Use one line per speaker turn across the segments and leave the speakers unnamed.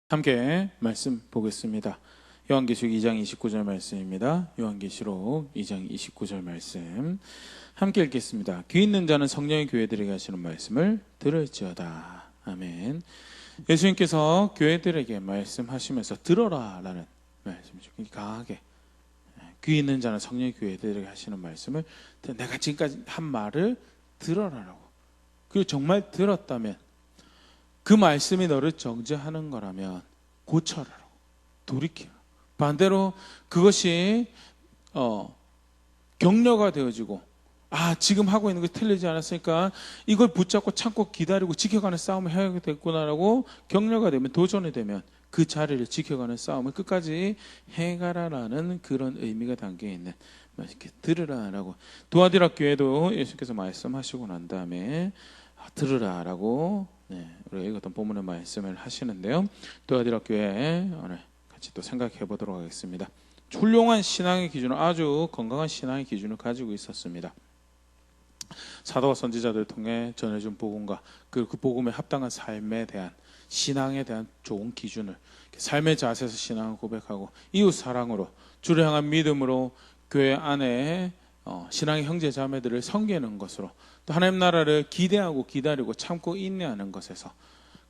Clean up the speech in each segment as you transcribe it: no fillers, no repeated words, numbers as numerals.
함께 말씀 보겠습니다. 요한계시록 2장 29절 말씀입니다. 요한계시록 2장 29절 말씀 함께 읽겠습니다. 귀 있는 자는 성령의 교회들에게 하시는 말씀을 들을지어다. 아멘. 예수님께서 교회들에게 말씀하시면서 들어라 라는 말씀이죠. 강하게 귀 있는 자는 성령의 교회들에게 하시는 말씀을 내가 지금까지 한 말을 들어라라고. 그리고 정말 들었다면 그 말씀이 너를 정죄하는 거라면 고쳐라라고, 돌이키라. 반대로 그것이 격려가 되어지고 지금 하고 있는 게 틀리지 않았으니까 이걸 붙잡고 참고 기다리고 지켜가는 싸움을 해야 되겠구나라고 격려가 되면, 도전이 되면 그 자리를 지켜가는 싸움을 끝까지 해가라라는 그런 의미가 담겨있는, 이렇게 들으라라고. 두아디라 교회도 예수께서 말씀하시고 난 다음에 들으라라고 우리가 읽었던 본문의 말씀을 하시는데요. 두아디라 교회 오늘 같이 또 생각해 보도록 하겠습니다. 훌륭한 신앙의 기준을, 아주 건강한 신앙의 기준을 가지고 있었습니다. 사도와 선지자들을 통해 전해준 복음과 그 복음에 합당한 삶에 대한, 신앙에 대한 좋은 기준을, 삶의 자세에서 신앙을 고백하고 이웃 사랑으로, 주를 향한 믿음으로 교회 안에 신앙의 형제 자매들을 섬기는 것으로, 또 하나님 나라를 기대하고 기다리고 참고 인내하는 것에서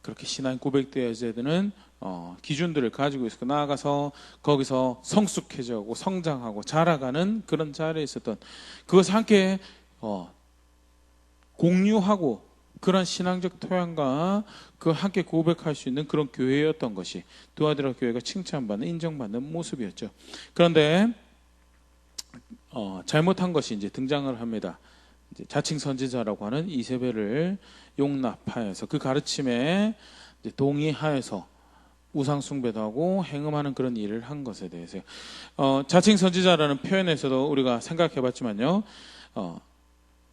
그렇게 신앙이 고백되어야 되는 기준들을 가지고 있었고, 나아가서 거기서 성숙해져고 성장하고 자라가는 그런 자리에 있었던, 그것을 함께 공유하고 그런 신앙적 토양과 그 함께 고백할 수 있는 그런 교회였던 것이 두아디라 교회가 칭찬받는, 인정받는 모습이었죠. 그런데 잘못한 것이 이제 등장을 합니다. 이제 자칭 선지자라고 하는 이세벨을 용납하여서 그 가르침에 이제 동의하여서 우상 숭배도 하고 행음하는 그런 일을 한 것에 대해서 자칭 선지자라는 표현에서도 우리가 생각해 봤지만요,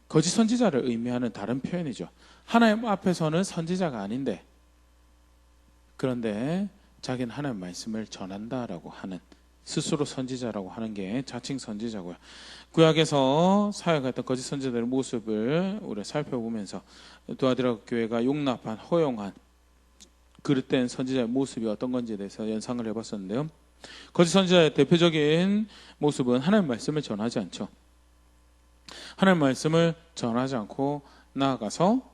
거짓 선지자를 의미하는 다른 표현이죠. 하나님 앞에서는 선지자가 아닌데, 그런데 자기는 하나님 말씀을 전한다라고 하는, 스스로 선지자라고 하는 게 자칭 선지자고요. 구약에서 사역했던 거짓 선지자들의 모습을 우리가 살펴보면서 두아디라 교회가 용납한, 허용한 그릇된 선지자의 모습이 어떤 건지에 대해서 연상을 해봤었는데요. 거짓 선지자의 대표적인 모습은 하나님 말씀을 전하지 않죠. 하나님 말씀을 전하지 않고 나아가서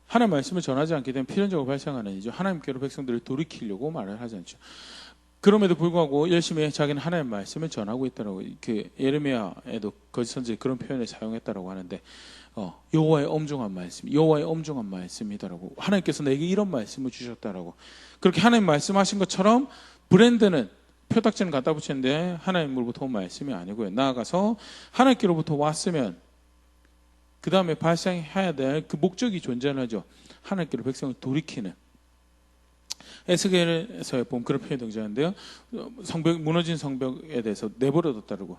하나님 말씀을 전하지 않게 되면 필연적으로 발생하는 일이죠. 하나님께로 백성들을 돌이키려고 말을 하지 않죠. 그럼에도 불구하고 열심히 자기는 하나님 말씀을 전하고 있다라고, 그 예레미야에도 거짓 선지 그런 표현을 사용했다라고 하는데, 여호와의 엄중한 말씀, 여호와의 엄중한 말씀이다라고, 하나님께서 내게 이런 말씀을 주셨다라고, 그렇게 하나님 말씀하신 것처럼 브랜드는, 표딱지는 갖다 붙이는데 하나님으로부터 온 말씀이 아니고요. 나아가서 하나님께로부터 왔으면 그 다음에 발생해야 될 그 목적이 존재하죠. 하나님께로 백성을 돌이키는. 에스겔에서 보면 그런 표현이 등장하는데요. 성벽, 무너진 성벽에 대해서 내버려뒀다고.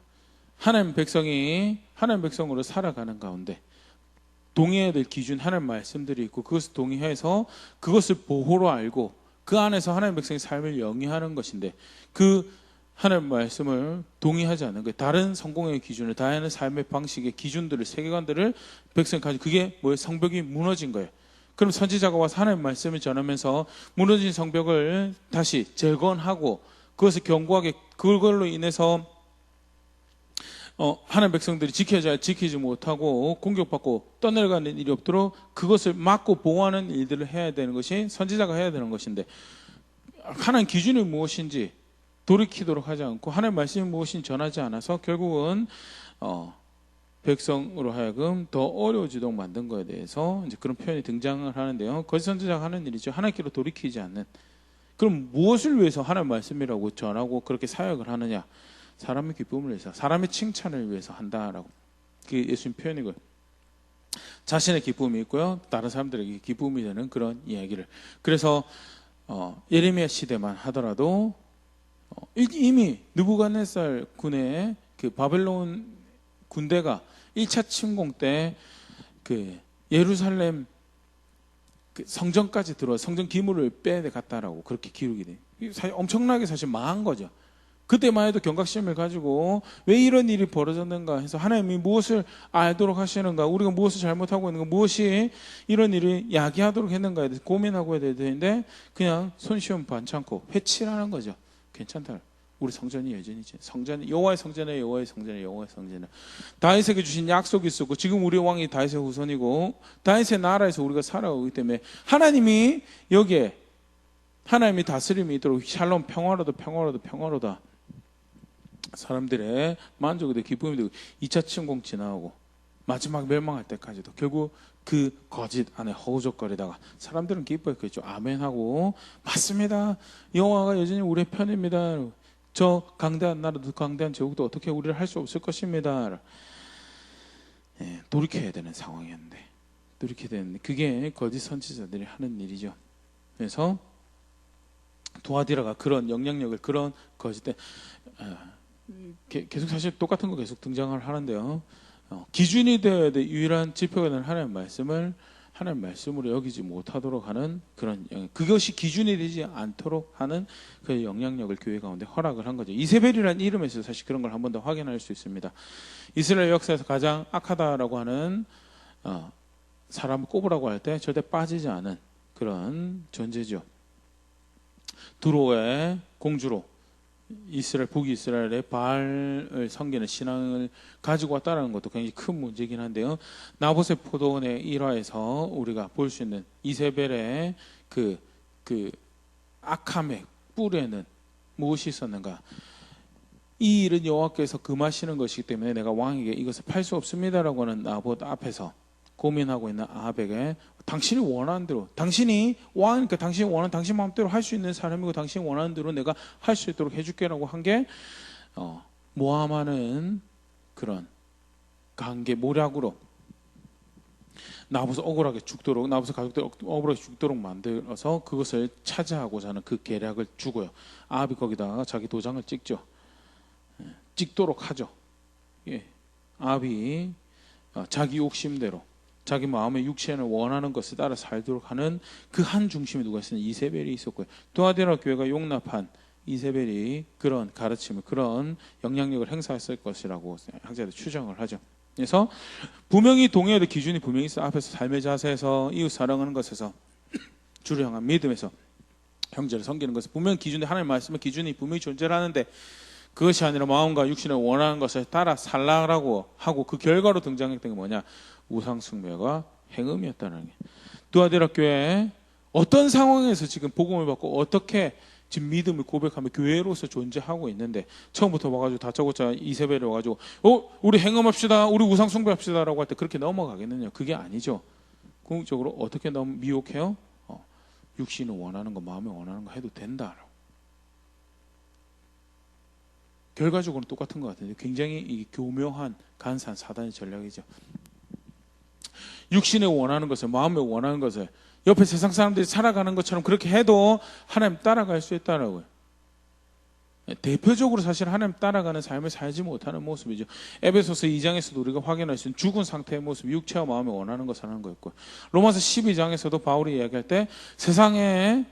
하나님 백성이 하나님 백성으로 살아가는 가운데 동의해야 될 기준, 하나님 말씀들이 있고, 그것을 동의해서 그것을 보호로 알고 그 안에서 하나님 백성의 삶을 영위하는 것인데, 그 하나님 말씀을 동의하지 않는 거예요. 다른 성공의 기준을, 다른 삶의 방식의 기준들을, 세계관들을 백성이 가지고, 그게 뭐예요? 성벽이 무너진 거예요. 그럼 선지자가 와서 하나님 말씀을 전하면서 무너진 성벽을 다시 재건하고 그것을 견고하게, 그걸로 인해서 하나님 백성들이 지키지 못하고 공격받고 떠내려가는 일이 없도록 그것을 막고 보호하는 일들을 해야 되는 것이 선지자가 해야 되는 것인데, 하나님 기준이 무엇인지 돌이키도록 하지 않고 하나님 말씀이 무엇인지 전하지 않아서 결국은 백성으로 하여금 더 어려워지도록 만든 것에 대해서 이제 그런 표현이 등장을 하는데요. 거짓 선지자가 하는 일이죠. 하나님께로 돌이키지 않는. 그럼 무엇을 위해서 하나님 말씀이라고 전하고 그렇게 사역을 하느냐? 사람의 기쁨을 위해서, 사람의 칭찬을 위해서 한다라고. 그게 예수님 표현이고요. 자신의 기쁨이 있고요, 다른 사람들에게 기쁨이 되는 그런 이야기를. 그래서 예레미야 시대만 하더라도 이미 느부갓네살 군의 그 바벨론 군대가 1차 침공 때 그 예루살렘 그 성전까지 들어와 성전 기물을 빼갔다라고 그렇게 기록이 돼요. 사실 엄청나게 사실 망한 거죠. 그때만 해도 경각심을 가지고 왜 이런 일이 벌어졌는가 해서 하나님이 무엇을 알도록 하시는가, 우리가 무엇을 잘못하고 있는가, 무엇이 이런 일을 야기하도록 했는가에 대해서 고민하고 해야 되는데 그냥 손쉬운 반창고 회칠하는 거죠. 괜찮다. 우리 성전이 여전히지. 성전, 여호와의 성전에 여호와의 성전에 여호와의 성전에 다윗에게 주신 약속이 있었고 지금 우리 왕이 다윗의 후손이고 다윗의 나라에서 우리가 살아가기 때문에 하나님이 여기에 하나님이 다스림이 있도록 샬롬 평화로다 사람들의 만족이 되고 기쁨이 되고 2차 침공 지나고 마지막 멸망할 때까지도 결국 그 거짓 안에 허우적거리다가 사람들은 기뻐했겠죠. 아멘하고 맞습니다. 여호와가 여전히 우리의 편입니다. 저 강대한 나라도 강대한 제국도 어떻게 우리를 할 수 없을 것입니다. 돌이켜야 되는 상황이었는데 돌이켜야 되는데 그게 거짓 선지자들이 하는 일이죠. 그래서 도아디라가 그런 영향력을 그런 거짓 계속 사실 똑같은 거 계속 등장을 하는데요. 기준이 되어야 될 유일한 지표가 되는 하나님의 말씀을 하나님의 말씀으로 여기지 못하도록 하는 그런 그것이 기준이 되지 않도록 하는 그 영향력을 교회 가운데 허락을 한 거죠. 이세벨이라는 이름에서 사실 그런 걸 한 번 더 확인할 수 있습니다. 이스라엘 역사에서 가장 악하다라고 하는 사람을 꼽으라고 할 때 절대 빠지지 않은 그런 존재죠. 두로의 공주로 이스라엘 북이스라엘의 바알을 섬기는 신앙을 가지고 왔다는 것도 굉장히 큰 문제이긴 한데요. 나봇의 포도원의 일화에서 우리가 볼 수 있는 이세벨의 그 악함의 뿔에는 무엇이 있었는가? 이 일은 여호와께서 금하시는 것이기 때문에 내가 왕에게 이것을 팔 수 없습니다라고 하는 나봇 앞에서 고민하고 있는 아합에게 당신이 원하는 대로 당신이 왕이니까 당신이 원하는 당신 마음대로 할 수 있는 사람이고 당신이 원하는 대로 내가 할 수 있도록 해줄게라고 한 게 모함하는 그런 관계 모략으로 나봇을 억울하게 죽도록 나봇의 가족들 억울하게 죽도록 만들어서 그것을 차지하고자 하는 그 계략을 주고요. 아합이 거기다가 자기 도장을 찍죠. 찍도록 하죠. 아합이 자기 욕심대로 자기 마음의 육체를 원하는 것을 따라 살도록 하는 그 한 중심에 누가 있었냐? 이세벨이 있었고요. 도아디라 교회가 용납한 이세벨이 그런 가르침을 그런 영향력을 행사했을 것이라고 학자들이 추정을 하죠. 그래서 분명히 동의해야 될 기준이 분명히 있어. 앞에서 삶의 자세에서 이웃 사랑하는 것에서 주를 향한 믿음에서 형제를 섬기는 것에서 분명히 기준이 하나님 말씀의 기준이 분명히 존재를 하는데 그것이 아니라 마음과 육신을 원하는 것을 따라 살라고 하고 그 결과로 등장했던 게 뭐냐? 우상숭배가 행음이었다는 게. 두아디라 교회에 어떤 상황에서 지금 복음을 받고 어떻게 지금 믿음을 고백하며 교회로서 존재하고 있는데 처음부터 와가지고 다짜고짜 이세벨이 와가지고 우리 행음합시다 우리 우상숭배합시다라고 할 때 그렇게 넘어가겠느냐? 그게 아니죠. 궁극적으로 어떻게 너무 미혹해요? 육신을 원하는 거 마음이 원하는 거 해도 된다. 결과적으로는 똑같은 것 같은데 굉장히 이 교묘한 간사한 사단의 전략이죠. 육신에 원하는 것을 마음에 원하는 것을 옆에 세상 사람들이 살아가는 것처럼 그렇게 해도 하나님 따라갈 수 있다라고요. 대표적으로 사실 하나님 따라가는 삶을 살지 못하는 모습이죠. 에베소서 2장에서도 우리가 확인할 수 있는 죽은 상태의 모습, 육체와 마음에 원하는 것을 하는 거였고 로마서 12장에서도 바울이 이야기할 때 세상에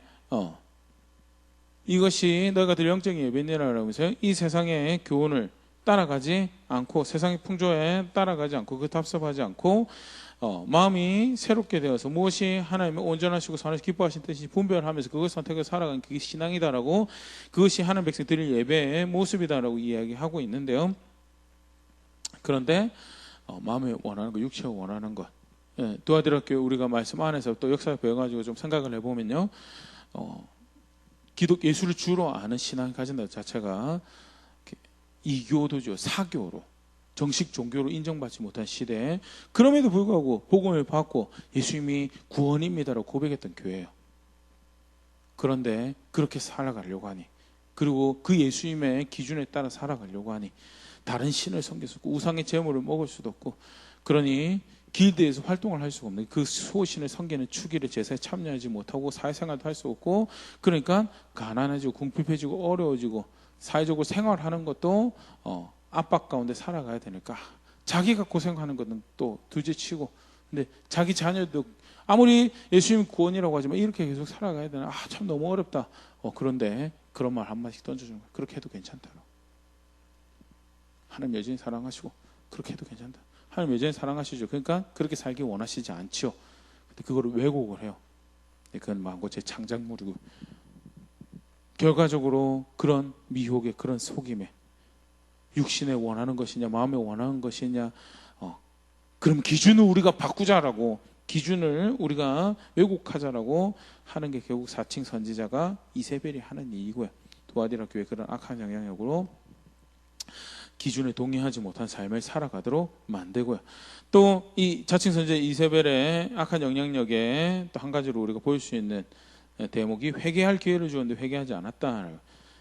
이것이 너희가 들 영적인 예배니라 하면서 이 세상의 교훈을 따라가지 않고 세상의 풍조에 따라가지 않고 그 답습하지 않고 마음이 새롭게 되어서 무엇이 하나님의 온전하시고 선하시고 기뻐하신 뜻이 분별하면서 그것을 선택해 살아가는 그게 신앙이다라고 그것이 하나님 백성 드릴 예배의 모습이다라고 이야기하고 있는데요. 그런데 마음에 원하는 것, 육체가 원하는 것 도아디라 교회 우리가 말씀 안에서 또 역사를 배워가지고 좀 생각을 해보면요. 기독 예수를 주로 아는 신앙을 가진다 자체가 이교도죠. 사교로 정식 종교로 인정받지 못한 시대에 그럼에도 불구하고 복음을 받고 예수님이 구원입니다라고 고백했던 교회예요. 그런데 그렇게 살아가려고 하니 그리고 그 예수님의 기준에 따라 살아가려고 하니 다른 신을 섬길 수 없고 우상의 제물을 먹을 수도 없고 그러니 길드에서 활동을 할 수가 없는 그 수호신을 섬기는 추기를 제사에 참여하지 못하고 사회생활도 할 수 없고 그러니까 가난해지고 궁핍해지고 어려워지고 사회적으로 생활하는 것도 압박 가운데 살아가야 되니까 자기가 고생하는 것은 또 둘째치고 근데 자기 자녀도 아무리 예수님 구원이라고 하지만 이렇게 계속 살아가야 되나 참 너무 어렵다. 그런데 그런 말 한마디씩 던져주는 거야. 그렇게 해도 괜찮다고. 하나님 여전히 사랑하시고 그렇게 해도 괜찮다. 하나님 여전히 사랑하시죠. 그러니까 그렇게 살기 원하시지 않죠. 근데 그거를 왜곡을 해요. 그건 망고 제 창작물이고 결과적으로 그런 미혹에 그런 속임에 육신에 원하는 것이냐 마음에 원하는 것이냐 그럼 기준을 우리가 바꾸자라고 기준을 우리가 왜곡하자라고 하는 게 결국 사칭 선지자가 이세벨이 하는 일이고요. 두아디라 교회 그런 악한 영향력으로 기준에 동의하지 못한 삶을 살아가도록 만들고요. 또 이 자칭 선지자 이세벨의 악한 영향력에 또 한 가지로 우리가 볼 수 있는 대목이 회개할 기회를 주었는데 회개하지 않았다.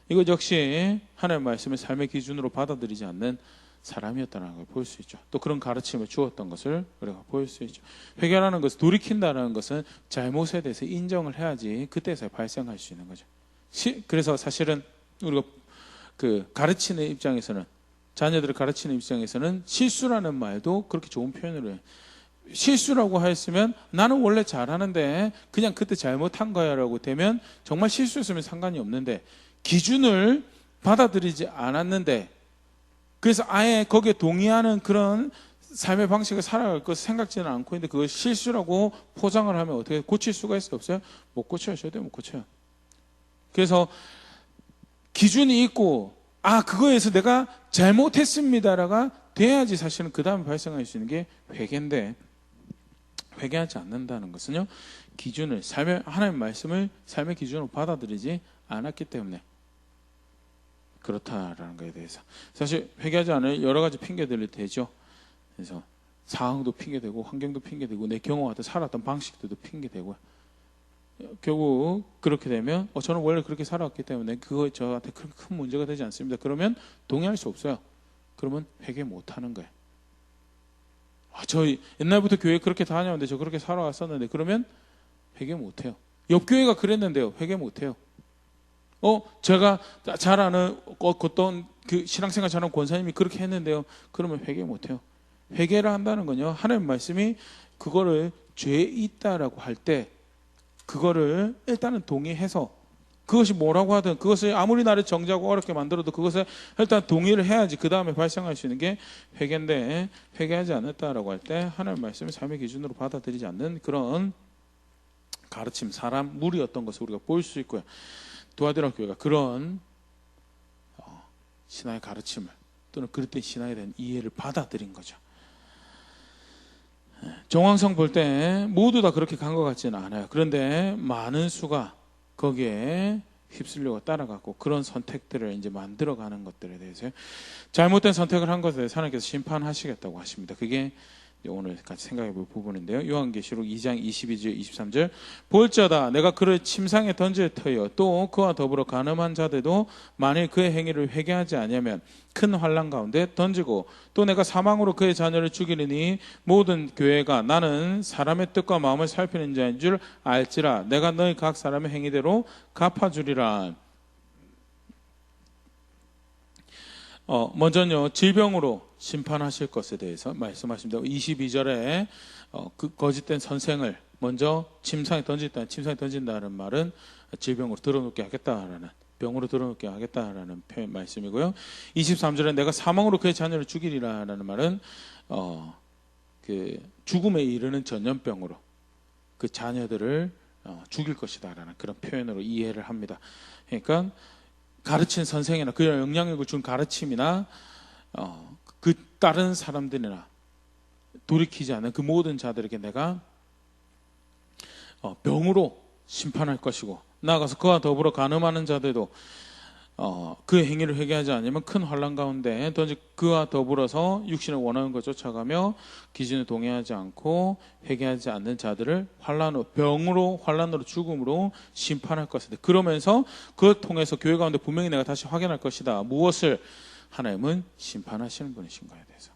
이거 역시 하나님의 말씀을 삶의 기준으로 받아들이지 않는 사람이었다는 걸 볼 수 있죠. 또 그런 가르침을 주었던 것을 우리가 볼 수 있죠. 회개라는 것은 돌이킨다는 것은 잘못에 대해서 인정을 해야지 그때서 발생할 수 있는 거죠. 그래서 사실은 우리가 그 가르치는 입장에서는 자녀들을 가르치는 입장에서는 실수라는 말도 그렇게 좋은 표현으로 해요. 실수라고 했으면 나는 원래 잘하는데 그냥 그때 잘못한 거야라고 되면 정말 실수였으면 상관이 없는데 기준을 받아들이지 않았는데 그래서 아예 거기에 동의하는 그런 삶의 방식을 살아갈 것을 생각지는 않고 있는데 그걸 실수라고 포장을 하면 어떻게 고칠 수가 있어요? 없어요? 못 고쳐요. 절대 못 고쳐요. 그래서 기준이 있고 그거에서 내가 잘못했습니다라가 돼야지 사실은 그 다음에 발생할 수 있는 게 회개인데 회개하지 않는다는 것은요 기준을 하나님의 말씀을 삶의 기준으로 받아들이지 않았기 때문에 그렇다라는 것에 대해서 사실 회개하지 않을 여러 가지 핑계들이 되죠. 그래서 상황도 핑계되고 환경도 핑계되고 내 경험하던 살았던 방식들도 핑계되고요. 결국 그렇게 되면 저는 원래 그렇게 살아왔기 때문에 그거 저한테 그렇게 큰 문제가 되지 않습니다. 그러면 동의할 수 없어요. 그러면 회개 못하는 거예요. 저 옛날부터 교회 그렇게 다녔는데 저 그렇게 살아왔었는데 그러면 회개 못해요. 옆 교회가 그랬는데요. 회개 못해요. 제가 잘 아는 어떤 그 신앙생활 잘하는 권사님이 그렇게 했는데요. 그러면 회개 못해요. 회개를 한다는 건요. 하나님 말씀이 그거를 죄 있다라고 할 때 그거를 일단은 동의해서 그것이 뭐라고 하든 그것을 아무리 나를 정죄하고 어렵게 만들어도 그것을 일단 동의를 해야지 그 다음에 발생할 수 있는 게 회개인데 회개하지 않았다라고 할 때 하나님 말씀을 삶의 기준으로 받아들이지 않는 그런 가르침, 사람, 무리였던 것을 우리가 볼 수 있고요. 두아디라 교회가 그런 신앙의 가르침을 또는 그릇된 신앙에 대한 이해를 받아들인 거죠. 정황성 볼 때 모두 다 그렇게 간 것 같지는 않아요. 그런데 많은 수가 거기에 휩쓸려고 따라가고 그런 선택들을 이제 만들어가는 것들에 대해서 잘못된 선택을 한 것에 대해서 하나님께서 심판하시겠다고 하십니다. 그게 오늘 같이 생각해 볼 부분인데요. 요한계시록 2장 22절 23절 볼자다 내가 그를 침상에 던질 터여 또 그와 더불어 간음한 자들도 만일 그의 행위를 회개하지 아니하면 큰 환난 가운데 던지고 또 내가 사망으로 그의 자녀를 죽이리니 모든 교회가 나는 사람의 뜻과 마음을 살피는 자인 줄 알지라 내가 너희 각 사람의 행위대로 갚아주리라. 먼저는요 질병으로 심판하실 것에 대해서 말씀하십니다. 22절에 그 거짓된 선생을 먼저 침상에 던진다는 말은 질병으로 드러놓게 하겠다라는 병으로 드러놓게 하겠다라는 말씀이고요. 23절에 내가 사망으로 그의 자녀를 죽이리라는 말은 그 죽음에 이르는 전염병으로 그 자녀들을 죽일 것이다라는 그런 표현으로 이해를 합니다. 그러니까 가르친 선생이나 그 영향력을 준 가르침이나 그 다른 사람들이나 돌이키지 않는 그 모든 자들에게 내가 병으로 심판할 것이고 나아가서 그와 더불어 간음하는 자들도 그 행위를 회개하지 않으면 큰 환난 가운데 그와 더불어서 육신을 원하는 것 쫓아가며 기준에 동의하지 않고 회개하지 않는 자들을 환난으로 죽음으로 심판할 것이다. 그러면서 그걸 통해서 교회 가운데 분명히 내가 다시 확인할 것이다. 무엇을? 하나님은 심판하시는 분이신 거에 대해서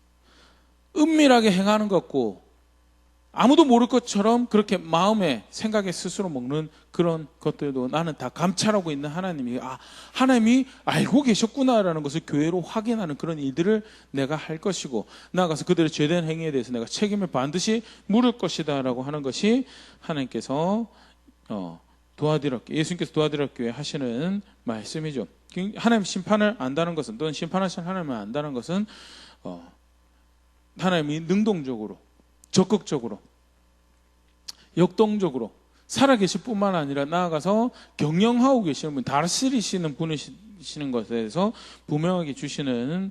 은밀하게 행하는 것 같고 아무도 모를 것처럼 그렇게 마음에 생각에 스스로 먹는 그런 것들도 나는 다 감찰하고 있는 하나님이 하나님이 알고 계셨구나라는 것을 교회로 확인하는 그런 일들을 내가 할 것이고 나아가서 그들의 죄된 행위에 대해서 내가 책임을 반드시 물을 것이다 라고 하는 것이 하나님께서 예수님께서 도와드려 교회 하시는 말씀이죠. 하나님 심판을 안다는 것은, 또는 심판하신 하나님을 안다는 것은 하나님이 능동적으로, 적극적으로, 역동적으로 살아계실 뿐만 아니라 나아가서 경영하고 계시는 분, 다스리시는 분이시는 것에 대해서 분명하게 주시는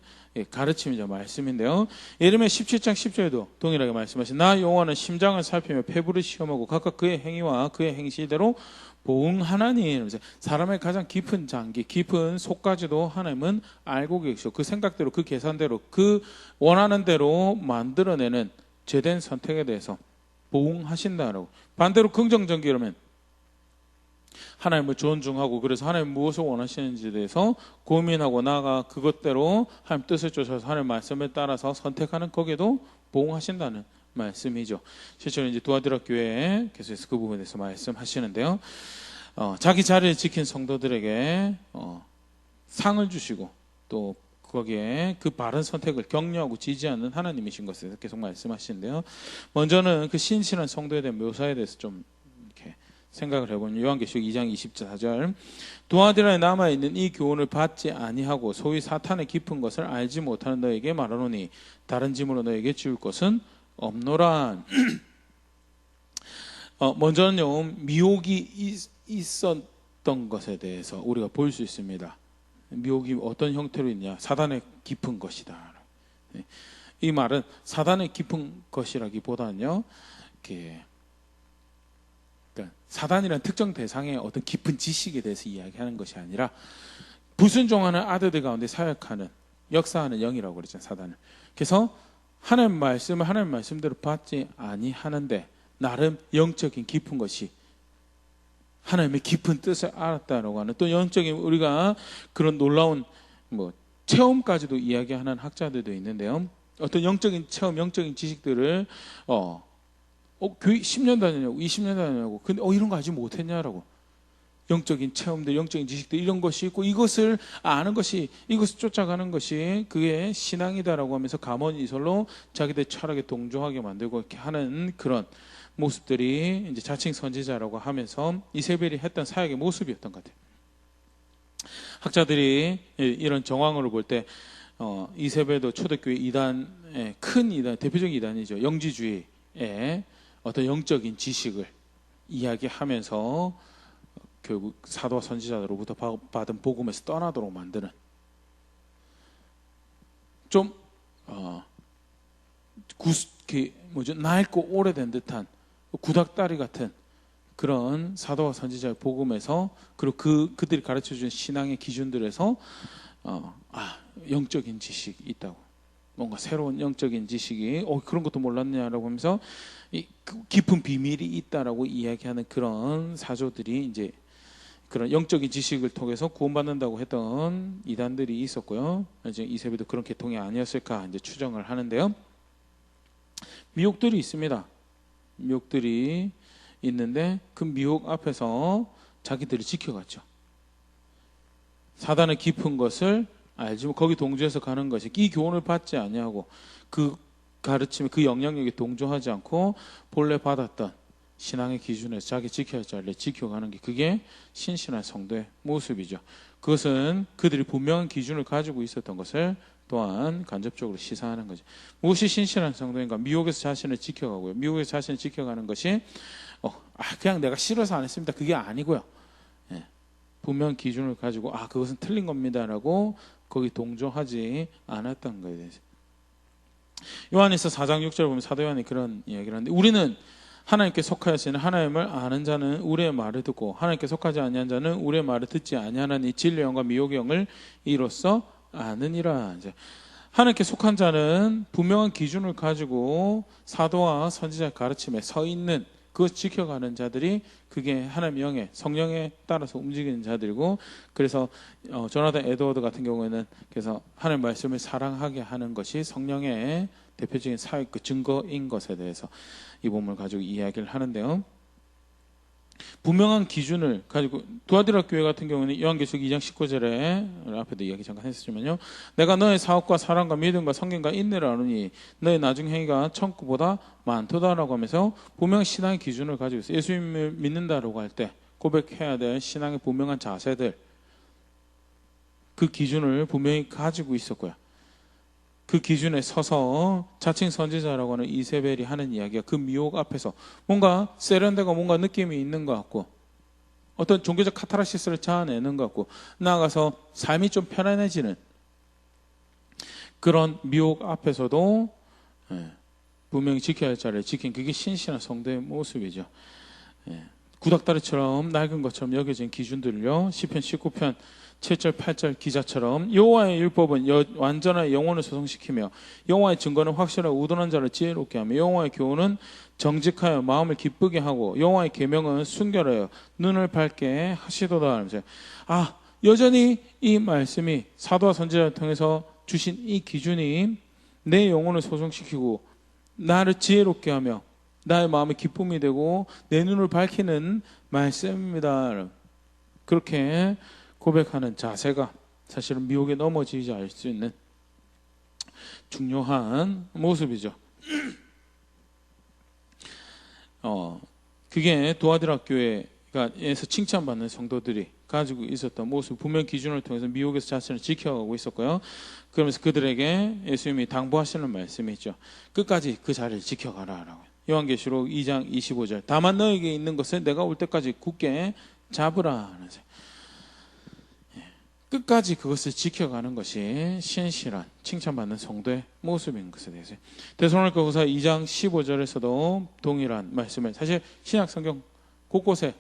가르침이자 말씀인데요. 예레미야 17장 10절에도 동일하게 말씀하신, 나 여호와는 심장을 살피며 폐부를 시험하고 각각 그의 행위와 그의 행실대로 보응하나니. 사람의 가장 깊은 장기, 깊은 속까지도 하나님은 알고 계시고 그 생각대로, 그 계산대로, 그 원하는 대로 만들어내는 제된 선택에 대해서 보응하신다라고. 반대로 긍정적이라면 하나님을 존중하고, 그래서 하나님 무엇을 원하시는지에 대해서 고민하고 나아가 그것대로 하나님 뜻을 쫓아서 하나님 말씀에 따라서 선택하는, 거기에도 보응하신다는 말씀이죠. 실제로 이제 두아디라 교회에 계속해서 그 부분에 대해서 말씀하시는데요. 자기 자리를 지킨 성도들에게 상을 주시고, 또 거기에 그 바른 선택을 격려하고 지지하는 하나님이신 것에 계속 말씀하시는데요. 먼저는 그 신실한 성도에 대한 묘사에 대해서 좀 이렇게 생각을 해보면, 요한계시록 2장 24절, 두아디라에 남아있는 이 교훈을 받지 아니하고 소위 사탄의 깊은 것을 알지 못하는 너에게 말하노니 다른 짐으로 너에게 지울 것은 없노라. 먼저는요, 미혹이 있었던 것에 대해서 우리가 볼 수 있습니다. 미혹이 어떤 형태로 있냐? 사단의 깊은 것이다. 이 말은 사단의 깊은 것이라기보다는요, 그러니까 사단이라는 특정 대상의 어떤 깊은 지식에 대해서 이야기하는 것이 아니라 불순종하는 아들들 가운데 사역하는, 역사하는 영이라고 그랬잖아요, 사단을. 그래서 하나님 말씀을 하나님 말씀대로 받지 아니하는데 나름 영적인 깊은 것이, 하나님의 깊은 뜻을 알았다라고 하는, 또 영적인 우리가 그런 놀라운 체험까지도 이야기하는 학자들도 있는데요. 어떤 영적인 체험, 영적인 지식들을 교회 10년 다녔냐고, 20년 다녔냐고, 근데 이런 거 아직 못했냐라고. 영적인 체험들, 영적인 지식들, 이런 것이 있고, 이것을 아는 것이, 이것을 쫓아가는 것이 그게 신앙이다라고 하면서 가문이설로 자기들 철학에 동조하게 만들고 이렇게 하는 그런 모습들이 이제 자칭 선지자라고 하면서 이세벨이 했던 사역의 모습이었던 것 같아요. 학자들이 이런 정황으로 볼 때 이세벨도 초대교회 이단, 큰 이단, 대표적인 이단이죠. 영지주의의 어떤 영적인 지식을 이야기하면서 결국 사도와 선지자로부터 받은 복음에서 떠나도록 만드는, 좀 낡고 오래된 듯한 구닥다리 같은 그런 사도와 선지자의 복음에서, 그리고 그들이 가르쳐준 신앙의 기준들에서 영적인 지식이 있다고, 뭔가 새로운 영적인 지식이 그런 것도 몰랐냐라고 하면서 깊은 비밀이 있다라고 이야기하는 그런 사조들이 이제 그런 영적인 지식을 통해서 구원받는다고 했던 이단들이 있었고요. 이제 이세벨도 그런 계통이 아니었을까 이제 추정을 하는데요. 미혹들이 있습니다. 미혹들이 있는데 그 미혹 앞에서 자기들이 지켜갔죠. 사단의 깊은 것을 알지, 거기 동조해서 가는 것이, 이 교훈을 받지 아니하고 그 가르침에, 그 영향력에 동조하지 않고 본래 받았던 신앙의 기준에서 자기 지켜야 할 자리를 지켜가는 게, 그게 신실한 성도의 모습이죠. 그것은 그들이 분명한 기준을 가지고 있었던 것을 또한 간접적으로 시사하는 거죠. 무엇이 신실한 성도인가? 미혹에서 자신을 지켜가고요. 미혹에서 자신을 지켜가는 것이 그냥 내가 싫어서 안 했습니다, 그게 아니고요. 분명한 기준을 가지고 그것은 틀린 겁니다라고 거기 동조하지 않았던 거에 대해서. 요한에서 4장 6절 보면 사도 요한이 그런 이야기를 하는데, 우리는 하나님께 속하였으니 하나님을 아는 자는 우리의 말을 듣고 하나님께 속하지 아니한 자는 우리의 말을 듣지 아니하나니 진리의 영과 미혹의 영을 이로써 아느니라. 하나님께 속한 자는 분명한 기준을 가지고 사도와 선지자의 가르침에 서 있는, 그것 지켜가는 자들이, 그게 하나님의 영의 성령에 따라서 움직이는 자들이고, 그래서 조나단 에드워드 같은 경우에는 그래서 하나님 말씀을 사랑하게 하는 것이 성령의 대표적인 사역 그 증거인 것에 대해서 이 본문을 가지고 이야기를 하는데요. 분명한 기준을 가지고, 두아디라 교회 같은 경우는 요한계시록 2장 19절에 앞에도 이야기 잠깐 했었지만요, 내가 너의 사업과 사랑과 믿음과 성경과 인내를 아느니 너의 나중 행위가 천국보다 많도다라고 하면서 분명한 신앙의 기준을 가지고 있어요. 예수님을 믿는다라고 할 때 고백해야 될 신앙의 분명한 자세들, 그 기준을 분명히 가지고 있었고요. 그 기준에 서서 자칭 선지자라고 하는 이세벨이 하는 이야기가 그 미혹 앞에서 뭔가 세련되고 뭔가 느낌이 있는 것 같고 어떤 종교적 카타르시스를 자아내는 것 같고 나아가서 삶이 좀 편안해지는 그런 미혹 앞에서도 분명히 지켜야 할 자리를 지킨 그게 신실한 성도의 모습이죠. 구닥다리처럼 낡은 것처럼 여겨진 기준들을요. 시편 19편 7절 8절 기자처럼 여호와의 율법은 완전한 영혼을 소성시키며 여호와의 증거는 확실하고 우둔한 자를 지혜롭게 하며 여호와의 교훈은 정직하여 마음을 기쁘게 하고 여호와의 계명은 순결하여 눈을 밝게 하시도다 하면서 여전히 이 말씀이 사도와 선지자를 통해서 주신 이 기준이 내 영혼을 소성시키고 나를 지혜롭게 하며 나의 마음에 기쁨이 되고 내 눈을 밝히는 말씀입니다. 그렇게 고백하는 자세가 사실은 미혹에 넘어지지 않을 수 있는 중요한 모습이죠. 그게 도아디라 교회에서 칭찬받는 성도들이 가지고 있었던 모습, 분명 기준을 통해서 미혹에서 자신을 지켜가고 있었고요. 그러면서 그들에게 예수님이 당부하시는 말씀이 있죠. 끝까지 그 자리를 지켜가라라고. 요한계시록 2장 25절. 다만 너에게 있는 것을 내가 올 때까지 굳게 잡으라. 끝까지 그것을 지켜가는 것이 신실한 칭찬받는 성도의 모습인 것에 대해서 데살로니가후서 2장 15절에서도 동일한 말씀을 사실 신약 성경 곳곳에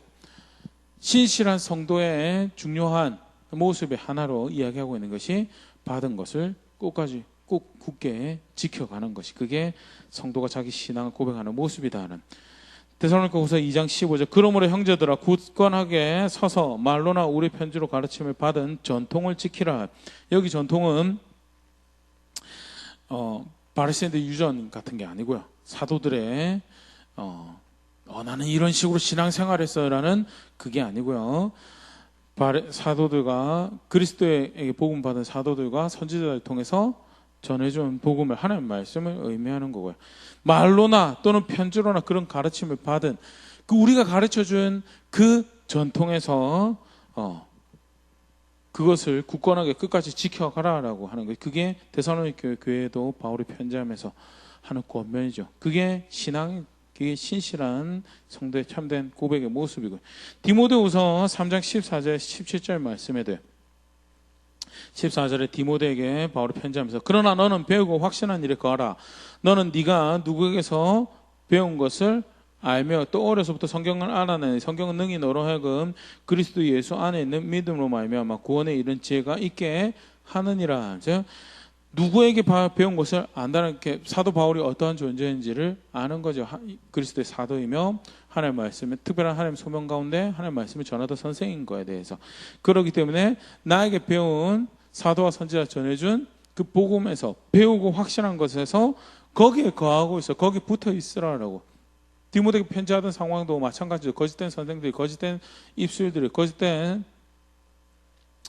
신실한 성도의 중요한 모습의 하나로 이야기하고 있는 것이 받은 것을 끝까지 꼭 굳게 지켜가는 것이 그게 성도가 자기 신앙을 고백하는 모습이다는 데살로니가후서 2장 15절 그러므로 형제들아 굳건하게 서서 말로나 우리 편지로 가르침을 받은 전통을 지키라. 여기 전통은 바리새인들 유전 같은 게 아니고요. 사도들의 나는 이런 식으로 신앙생활했어라는 그게 아니고요. 사도들과 그리스도에게 복음 받은 사도들과 선지자를 통해서 전해준 복음을 하나님 말씀을 의미하는 거고요. 말로나 또는 편지로나 그런 가르침을 받은 그 우리가 가르쳐준 그 전통에서 그것을 굳건하게 끝까지 지켜가라라고 하는 거예요. 그게 데살로니가 교회에도 바울이 편지하면서 하는 권면이죠. 그게 신앙, 그게 신실한 성도의 참된 고백의 모습이고요. 디모데후서 3장 14절 17절 말씀에 대해 14절에 디모데에게 바울이 편지하면서 그러나 너는 배우고 확신한 일에 거하라. 너는 네가 누구에게서 배운 것을 알며 또 어려서부터 성경을 알아내니 성경은 능히 너로 하여금 그리스도 예수 안에 있는 믿음으로 말미암아 구원에 이른 지혜가 있게 하느니라. 누구에게 배운 것을 안다는 게 사도 바울이 어떠한 존재인지를 아는 거죠. 그리스도의 사도이며 하나님 말씀에 특별한 하나님 소명 가운데 하나님 말씀을 전하던 선생인 거에 대해서 그렇기 때문에 나에게 배운 사도와 선지자 전해준 그 복음에서 배우고 확신한 것에서 거기에 거하고 있어. 거기에 붙어 있으라라고. 디모데에게 편지하던 상황도 마찬가지죠. 거짓된 선생들이, 거짓된 입술들이, 거짓된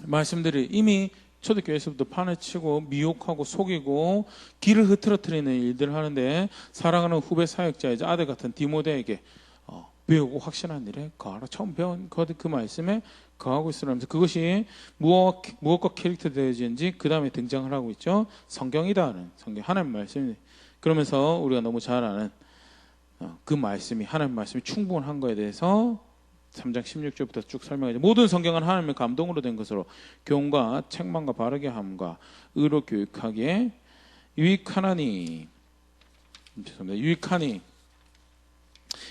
말씀들이 이미 초대교회에서부터 판을 치고 미혹하고 속이고 길을 흐트러뜨리는 일들을 하는데 사랑하는 후배 사역자이자 아들 같은 디모데에게 배우고 확신한 일에 거하라. 처음 배운 그 말씀에 거하고 있으라면서 그것이 무엇과 캐릭터 되어지는지 그 다음에 등장을 하고 있죠. 성경이다는 성경 하나님 말씀이 그러면서 우리가 너무 잘 아는 그 말씀이 하나님 말씀이 충분한 거에 대해서 3장 16절부터 쭉 설명하죠. 모든 성경은 하나님의 감동으로 된 것으로 교훈과 책망과 바르게 함과 의로 교육하기에 유익하나니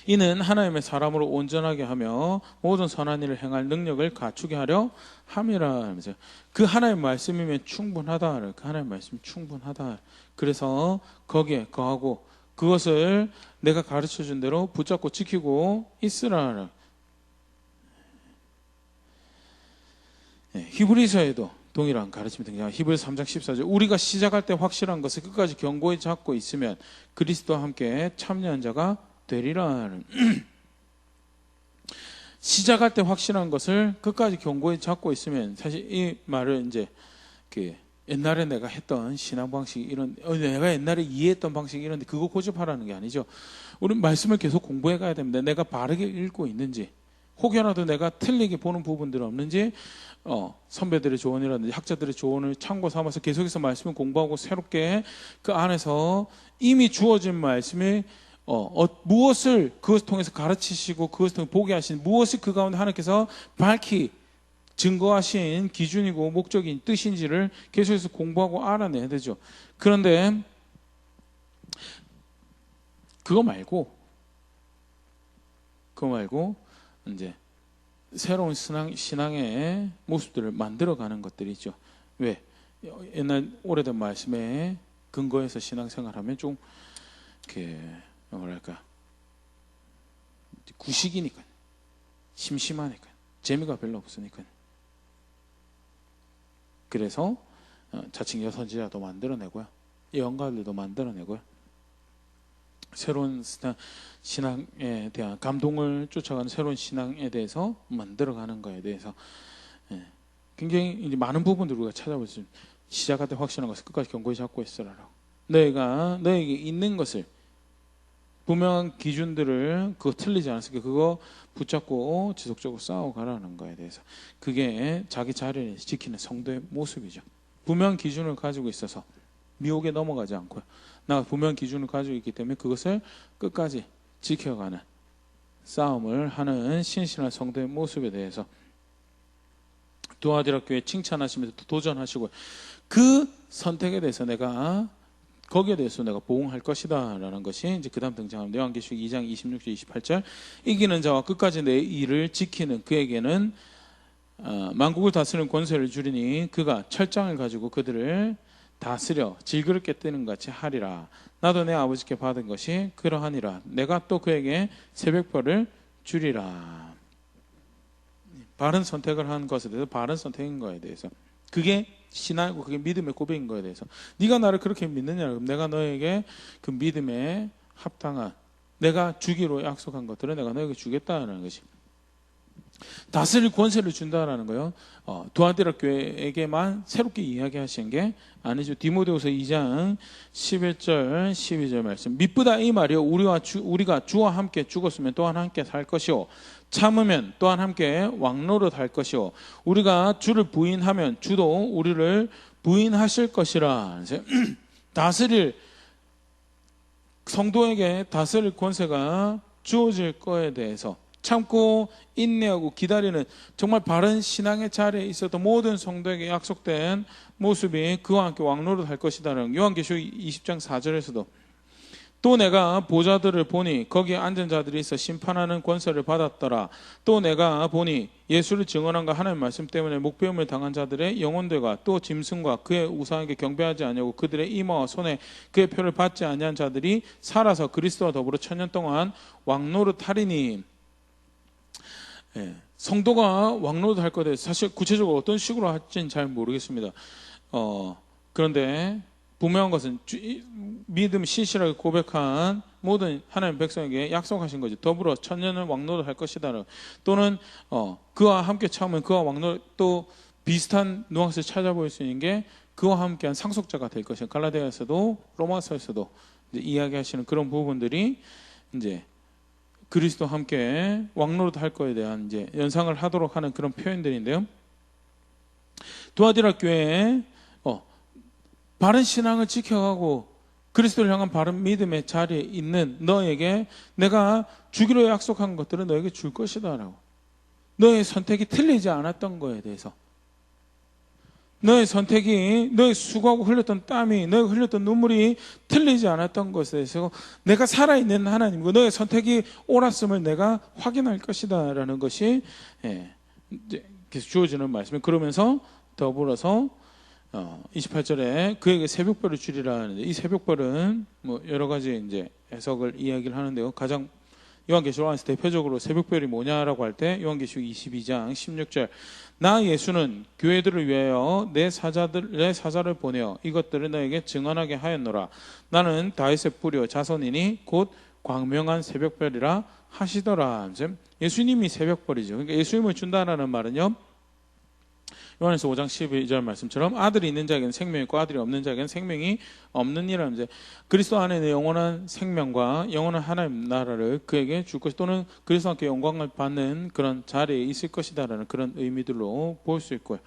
이는 하나님의 사람으로 온전하게 하며 모든 선한 일을 행할 능력을 갖추게 하려 함이라 하면서 그 하나님 말씀이면 충분하다. 그 하나님 말씀이 충분하다. 그래서 거기에 거하고 그것을 내가 가르쳐준 대로 붙잡고 지키고 있으라. 히브리서에도 동일한 가르침이 등장합니다. 히브리서 3장 14절 우리가 시작할 때 확실한 것을 끝까지 견고히 잡고 있으면 그리스도와 함께 참여한 자가 되리라. 시작할 때 확실한 것을 끝까지 견고히 잡고 있으면 사실 이 말을 이제 옛날에 내가 했던 신앙 방식 이런 내가 옛날에 이해했던 방식 이런데 그거 고집하라는 게 아니죠. 우리 말씀을 계속 공부해 가야 됩니다. 내가 바르게 읽고 있는지 혹여라도 내가 틀리게 보는 부분들은 없는지 선배들의 조언이라든지 학자들의 조언을 참고 삼아서 계속해서 말씀을 공부하고 새롭게 그 안에서 이미 주어진 말씀이 무엇을 그것을 통해서 가르치시고 그것을 통해 보게 하신 무엇이 그 가운데 하나님께서 밝히 증거하신 기준이고 목적인 뜻인지를 계속해서 공부하고 알아내야 되죠. 그런데 그거 말고 이제 새로운 신앙의 모습들을 만들어가는 것들이 있죠. 왜? 옛날 오래된 말씀에 근거해서 신앙생활하면 좀 이렇게 뭐랄까 구식이니까, 심심하니까, 재미가 별로 없으니까. 그래서 자칭 여선지자도 만들어내고요, 예언가들도 만들어내고요, 새로운 신앙에 대한 감동을 쫓아가는 새로운 신앙에 대해서 만들어가는 거에 대해서 굉장히 이제 많은 부분들을 우리가 찾아볼 수 있습니다. 시작할 때 확신한 것을 끝까지 견고히 잡고 있으라라고. 너에게 있는 것을 분명한 기준들을 그거 틀리지 않았으니까 그거 붙잡고 지속적으로 싸워가라는 거에 대해서, 그게 자기 자리를 지키는 성도의 모습이죠. 분명한 기준을 가지고 있어서 미혹에 넘어가지 않고요, 나 분명한 기준을 가지고 있기 때문에 그것을 끝까지 지켜가는 싸움을 하는 신실한 성도의 모습에 대해서 두아디라 교회 칭찬하시면서 도전하시고, 그 선택에 대해서 거기에 대해서 내가 보응할 것이다 라는 것이 이제 그 다음 등장합니다. 요한계시록 2장 26절 28절. 이기는 자와 끝까지 내 일을 지키는 그에게는 만국을 다스리는 권세를 주리니 그가 철장을 가지고 그들을 다스려 질그릇 깨뜨리는 같이 하리라. 나도 내 아버지께 받은 것이 그러하니라. 내가 또 그에게 새벽별을 주리라. 바른 선택을 한 것에 대해서, 바른 선택인 거에 대해서, 그게 신앙이고 그게 믿음의 고백인 거에 대해서, 네가 나를 그렇게 믿느냐, 그럼 내가 너에게 그 믿음에 합당한, 내가 주기로 약속한 것들을 내가 너에게 주겠다는 것이, 다스릴 권세를 준다라는 거예요. 두아디라 교회에게만 새롭게 이야기하신 게 아니죠. 디모데후서 2장 11절 12절 말씀. 미쁘다 이 말이요, 우리가 주와 함께 죽었으면 또한 함께 살 것이요, 참으면 또한 함께 왕노릇 할 것이요, 우리가 주를 부인하면 주도 우리를 부인하실 것이라. 다스릴, 성도에게 다스릴 권세가 주어질 거에 대해서 참고 인내하고 기다리는 정말 바른 신앙의 자리에 있었던 모든 성도에게 약속된 모습이 그와 함께 왕노릇 할 것이다라는, 요한계시록 20장 4절에서도 또 내가 보좌들을 보니 거기에 앉은 자들이 있어 심판하는 권세를 받았더라. 또 내가 보니 예수를 증언한가 하나님의 말씀 때문에 목배움을 당한 자들의 영혼들과 또 짐승과 그의 우상에게 경배하지 아니하고 그들의 이마와 손에 그의 표를 받지 아니한 자들이 살아서 그리스도와 더불어 천년 동안 왕노릇 하리니. 성도가 왕노릇 할 것에 대해서 사실 구체적으로 어떤 식으로 할지는 잘 모르겠습니다. 그런데 분명한 것은 믿음 신실하게 고백한 모든 하나님 백성에게 약속하신 거죠. 더불어 천년을 왕노릇 할 것이다. 또는 그와 함께 참으면 그와 왕노릇, 또 비슷한 뉘앙스를 찾아볼 수 있는 게 그와 함께한 상속자가 될 것이다. 갈라디아에서도 로마서에서도 이제 이야기하시는 그런 부분들이 이제 그리스도와 함께 왕노릇 할 거에 대한 이제 연상을 하도록 하는 그런 표현들인데요. 두아디라 교회에 바른 신앙을 지켜가고 그리스도를 향한 바른 믿음의 자리에 있는 너에게 내가 주기로 약속한 것들은 너에게 줄 것이다 라고. 너의 선택이 틀리지 않았던 거에 대해서, 너의 선택이, 너의 수고하고 흘렸던 땀이, 너의 흘렸던 눈물이 틀리지 않았던 것에 대해서 내가 살아있는 하나님이고 너의 선택이 옳았음을 내가 확인할 것이다 라는 것이 계속 주어지는 말씀이에요. 그러면서 더불어서 28절에 그에게 새벽별을 주리라 하는데, 이 새벽별은 뭐 여러 가지 이제 해석을 이야기를 하는데요. 가장 요한계시록 안에서 대표적으로 새벽별이 뭐냐라고 할 때 요한계시록 22장 16절, 나 예수는 교회들을 위하여 내 사자를 보내어 이것들을 너에게 증언하게 하였노라. 나는 다윗의 뿌리요 자손이니 곧 광명한 새벽별이라 하시더라. 예수님이 새벽별이죠. 그러니까 예수님을 준다라는 말은요, 요한에서 5장 12절 말씀처럼 아들이 있는 자에게는 생명이 있고 아들이 없는 자에게는 생명이 없느니라. 이제 그리스도 안에 내 영원한 생명과 영원한 하나님 나라를 그에게 줄 것, 또는 그리스도 함께 영광을 받는 그런 자리에 있을 것이다라는 그런 의미들로 볼 수 있고요.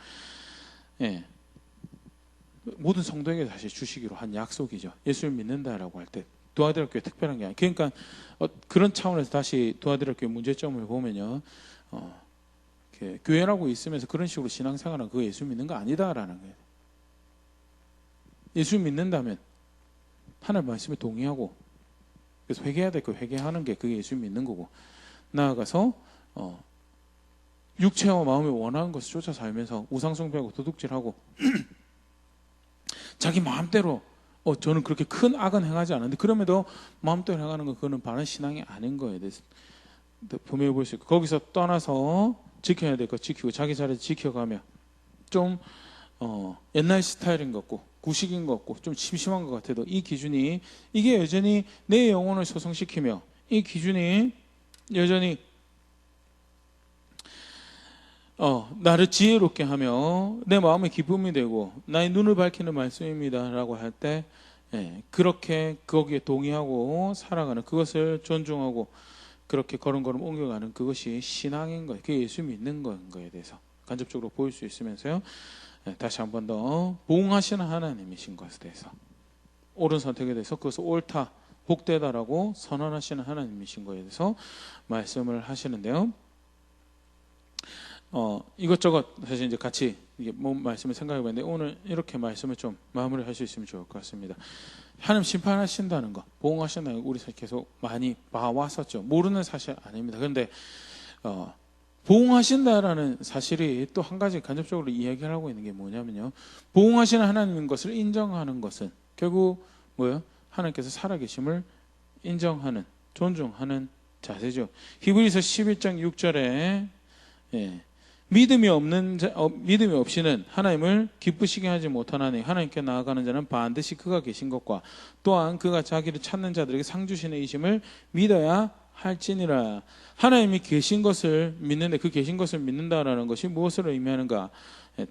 예. 모든 성도에게 다시 주시기로 한 약속이죠. 예수를 믿는다라고 할 때 도아디라 교회 특별한 게 아니에요. 그러니까 그런 차원에서 다시 도아디라 교회 문제점을 보면요, 교회라고 있으면서 그런 식으로 신앙생활은 그거 예수 믿는 거 아니다라는 거예요. 예수 믿는다면 하나님 말씀에 동의하고, 그래서 회개해야 될 거 회개하는 게 그게 예수 믿는 거고, 나아가서 육체와 마음이 원하는 것을 쫓아 살면서 우상숭배하고 도둑질하고 자기 마음대로 저는 그렇게 큰 악은 행하지 않았는데 그럼에도 마음대로 행하는 건 그거는 바른 신앙이 아닌 거에 대해서 분명히 볼 수 있고, 거기서 떠나서 지켜야 될 거 지키고 자기 자리를 지켜가며 좀 옛날 스타일인 것 같고 구식인 것 같고 좀 심심한 것 같아도 이 기준이, 이게 여전히 내 영혼을 소성시키며 이 기준이 여전히 나를 지혜롭게 하며 내 마음에 기쁨이 되고 나의 눈을 밝히는 말씀입니다 라고 할 때, 그렇게 거기에 동의하고 살아가는, 그것을 존중하고 그렇게 걸음걸음 옮겨가는 그것이 신앙인 거예요. 그게 예수 믿는 거에 대해서 간접적으로 보일 수 있으면서요, 다시 한 번 더 보응하시는 하나님이신 것에 대해서, 옳은 선택에 대해서 그것을 옳다, 복되다라고 선언하시는 하나님이신 것에 대해서 말씀을 하시는데요. 이것저것 사실 이제 같이 이게 말씀을 생각해 봤는데 오늘 이렇게 말씀을 좀 마무리 할 수 있으면 좋을 것 같습니다. 하나님 심판하신다는 거, 보응하신다는 거 우리 계속 많이 봐왔었죠. 모르는 사실 아닙니다. 그런데 보응하신다라는 사실이 또 한 가지 간접적으로 이야기를 하고 있는 게 뭐냐면요, 보응하시는 하나님인 것을 인정하는 것은 결국 뭐예요? 하나님께서 살아계심을 인정하는, 존중하는 자세죠. 히브리서 11장 6절에 믿음이 없이는 하나님을 기쁘시게 하지 못하나니 하나님께 나아가는 자는 반드시 그가 계신 것과 또한 그가 자기를 찾는 자들에게 상 주시는 이심을 믿어야 할지니라. 하나님이 계신 것을 믿는데 그 계신 것을 믿는다라는 것이 무엇을 의미하는가?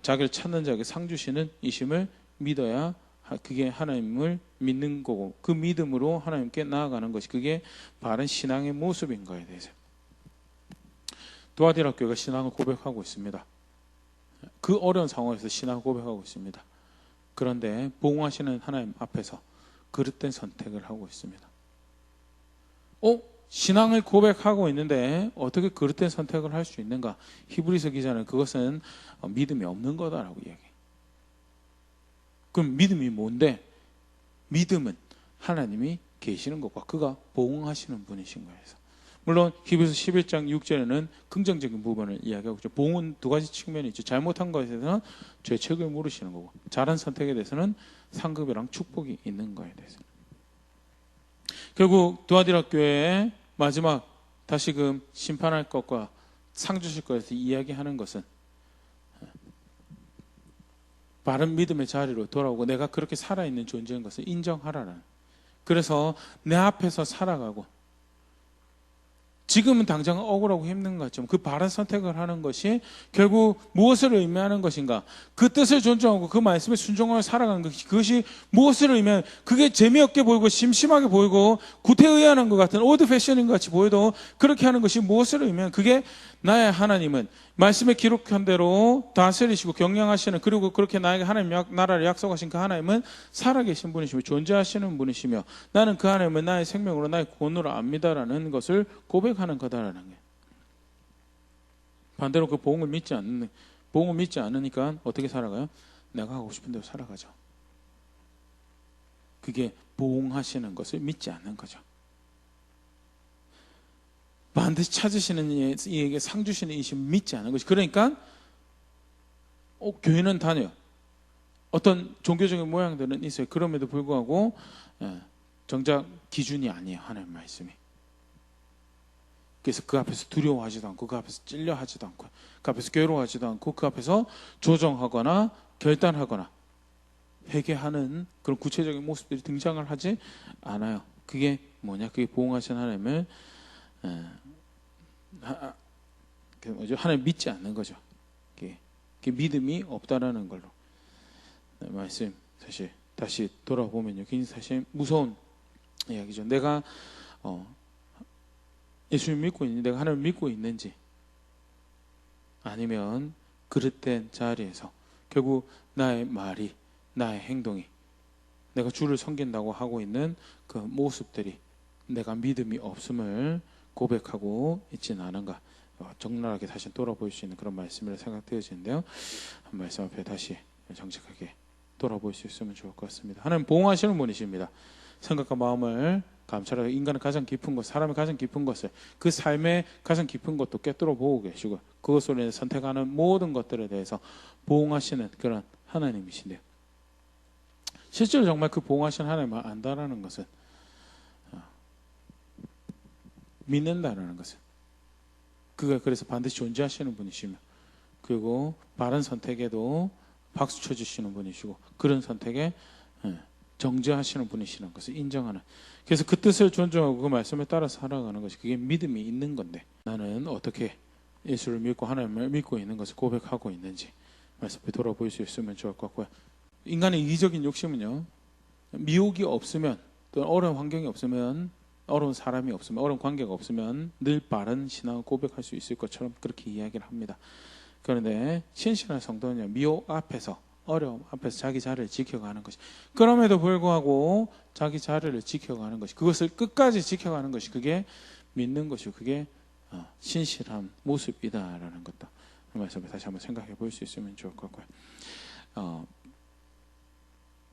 자기를 찾는 자에게 상 주시는 이심을 믿어야, 그게 하나님을 믿는 거고 그 믿음으로 하나님께 나아가는 것이 그게 바른 신앙의 모습인 거에 대해서 도아디라 교회가 신앙을 고백하고 있습니다. 그 어려운 상황에서 신앙을 고백하고 있습니다. 그런데 보응하시는 하나님 앞에서 그릇된 선택을 하고 있습니다. 신앙을 고백하고 있는데 어떻게 그릇된 선택을 할 수 있는가? 히브리서 기자는 그것은 믿음이 없는 거다라고 이야기해요. 그럼 믿음이 뭔데? 믿음은 하나님이 계시는 것과 그가 보응하시는 분이신 거예요. 물론 히브리서 11장 6절에는 긍정적인 부분을 이야기하고 있죠. 보응은 두 가지 측면이 있죠. 잘못한 것에 대해서는 죄책을 물으시는 거고, 잘한 선택에 대해서는 상급이랑 축복이 있는 거에 대해서. 결국 도아디라 교회의 마지막 다시금 심판할 것과 상 주실 것에 대해서 이야기하는 것은 바른 믿음의 자리로 돌아오고 내가 그렇게 살아있는 존재인 것을 인정하라는, 그래서 내 앞에서 살아가고 지금은 당장 억울하고 힘든 것 같지만 그 바른 선택을 하는 것이 결국 무엇을 의미하는 것인가? 그 뜻을 존중하고 그 말씀에 순종하며 살아가는 것이, 그것이 무엇을 의미하는, 그게 재미없게 보이고 심심하게 보이고 구태의연한 것 같은 올드 패션인 것 같이 보여도 그렇게 하는 것이 무엇을 의미하는, 그게 나의 하나님은 말씀에 기록한 대로 다스리시고 경영하시는, 그리고 그렇게 나에게 하나님 나라를 약속하신 그 하나님은 살아계신 분이시며 존재하시는 분이시며 나는 그 하나님은 나의 생명으로 나의 구원으로 압니다라는 것을 고백하는 거다라는 거예요. 반대로 그 복음을 믿지 않으니까 어떻게 살아가요? 내가 하고 싶은 대로 살아가죠. 그게 보응하시는 것을 믿지 않는 거죠. 반드시 찾으시는 이에게 상 주시는 이심 믿지 않는 것이. 그러니까 교회는 다녀요. 어떤 종교적인 모양들은 있어요. 그럼에도 불구하고 정작 기준이 아니에요. 하나님 말씀이. 그래서 그 앞에서 두려워하지도 않고 그 앞에서 찔려하지도 않고 그 앞에서 괴로워하지도 않고 그 앞에서 조정하거나 결단하거나 회개하는 그런 구체적인 모습들이 등장을 하지 않아요. 그게 뭐냐? 그게 보응하신 하나님을 하나님 믿지 않는 거죠. 믿음이 없다라는 걸로. 말씀 사실 다시 돌아보면요, 굉장히 사실 무서운 이야기죠. 내가 예수님 믿고 있는지, 내가 하나님을 믿고 있는지, 아니면 그릇된 자리에서 결국 나의 말이, 나의 행동이, 내가 주를 섬긴다고 하고 있는 그 모습들이 내가 믿음이 없음을 고백하고 있지는 않은가, 적나라하게 다시 돌아볼 수 있는 그런 말씀을 생각되어지는데요. 한 말씀 앞에 다시 정직하게 돌아볼 수 있으면 좋을 것 같습니다. 하나님 보호하시는 분이십니다. 생각과 마음을 감찰하고 인간의 가장 깊은 것, 사람의 가장 깊은 것을, 그 삶의 가장 깊은 것도 꿰뚫어 보고 계시고, 그것으로 인해 선택하는 모든 것들에 대해서 보호하시는 그런 하나님이신데요. 실제로 정말 그 보호하시는 하나님을 안다라는 것은, 믿는다라는 것은, 그가 그래서 반드시 존재하시는 분이시며, 그리고 바른 선택에도 박수 쳐주시는 분이시고, 그런 선택에 정죄하시는 분이시라는 것을 인정하는, 그래서 그 뜻을 존중하고 그 말씀에 따라서 살아가는 것이, 그게 믿음이 있는 건데, 나는 어떻게 예수를 믿고 하나님을 믿고 있는 것을 고백하고 있는지 말씀에 돌아볼 수 있으면 좋을 것 같고요. 인간의 이기적인 욕심은요, 미혹이 없으면, 또 어려운 환경이 없으면, 어려운 사람이 없으면, 어려운 관계가 없으면 늘 바른 신앙을 고백할 수 있을 것처럼 그렇게 이야기를 합니다. 그런데 신실한 성도는요, 미혹 앞에서, 어려움 앞에서 자기 자리를 지켜가는 것이, 그럼에도 불구하고 자기 자리를 지켜가는 것이, 그것을 끝까지 지켜가는 것이, 그게 믿는 것이고, 그게 신실한 모습이다라는 것도 말씀을 다시 한번 생각해 볼 수 있으면 좋을 것 같고요.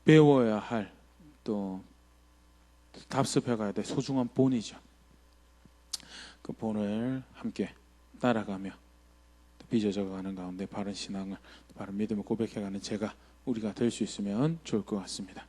배워야 할, 또 답습해 가야 될 소중한 본이죠. 그 본을 함께 따라가며 빚어져가는 가운데 바른 신앙을, 바른 믿음을 고백해가는 우리가 될 수 있으면 좋을 것 같습니다.